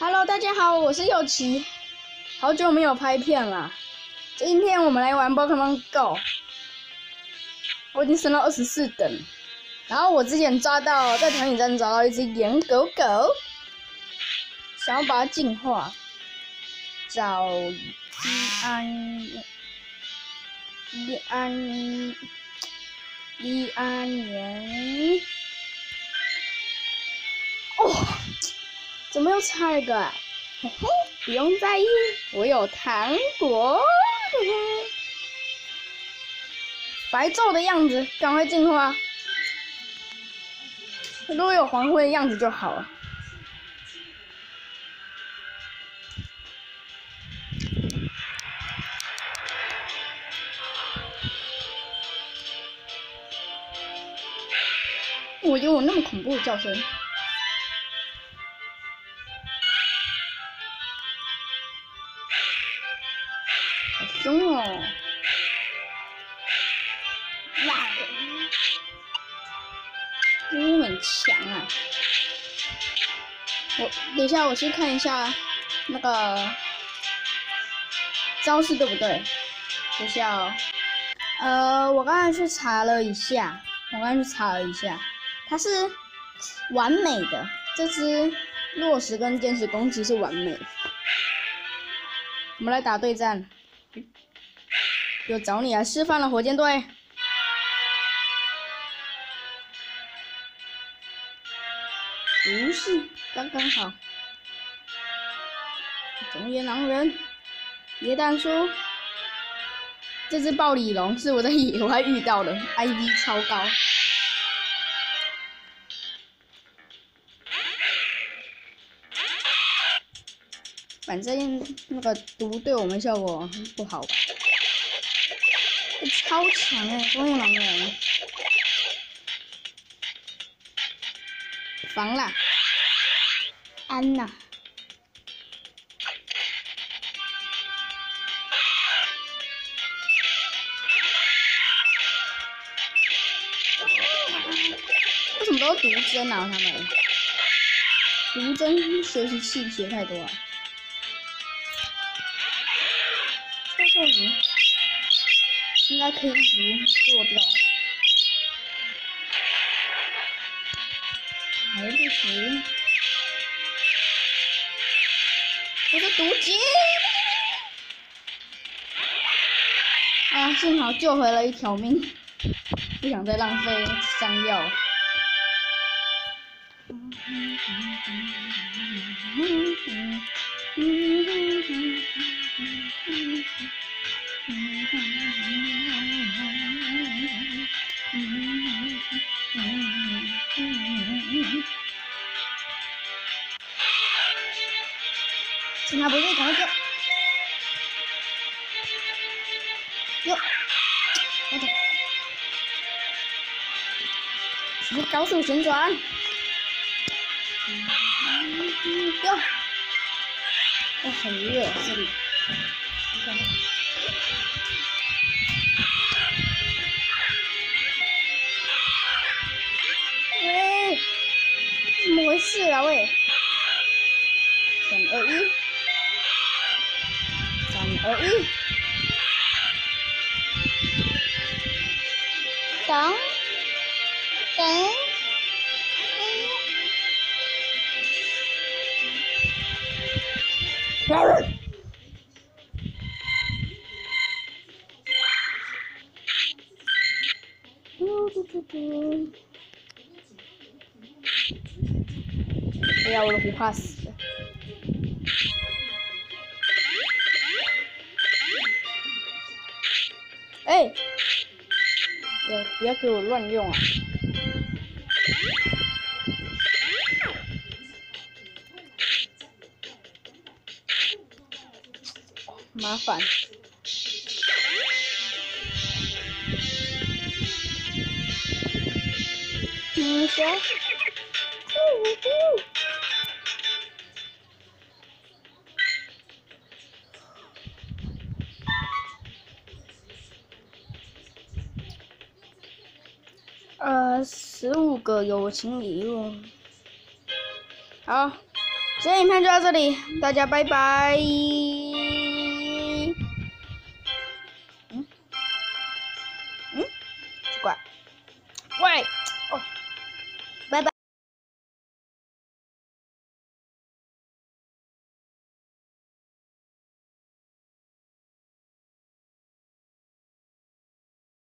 Hello， 大家好，我是右奇，好久没有拍片了。今天我们来玩 Pokemon Go， 我已经升到24等。然后我之前在团体战抓到一只眼狗狗，想要把它进化。找利安岩。哦，怎么又差一个啊？嘿嘿，不用在意，我有糖果。嘿嘿，白昼的样子，赶快进化。如果有黄昏的样子就好了。我有那么恐怖的叫声。好凶哦！哇，真的很强啊！等一下，我去看一下那个招式对不对？等一下哦。我刚才去查了一下，它是完美的。这只落石跟坚持攻击是完美的。我们来打对战。又找你来示范了，火箭队。不是，刚刚好。中野狼人，野蛋叔。这只暴鲤龙是我在野外遇到的 ，IV 超高。反正那个毒对我们效果不好吧？超强哎，中野狼人。防啦，安呐。为什么都是毒针啊？他们毒针学习器学太多了。臭泥应该可以一直做掉。还不行，我是毒鸡啊！幸好救回了一条命，不想再浪费伤药。趁他不对，赶快救！哟，我的，直接高速旋转！哟，哦，很热这里。喂，怎么回事啊喂？3、2、1。3、2、1，等，哎呀，我的壶怕死了。哎，不要给我乱用啊！麻烦。行。15个友情礼物。好，今天影片就到这里，大家拜拜。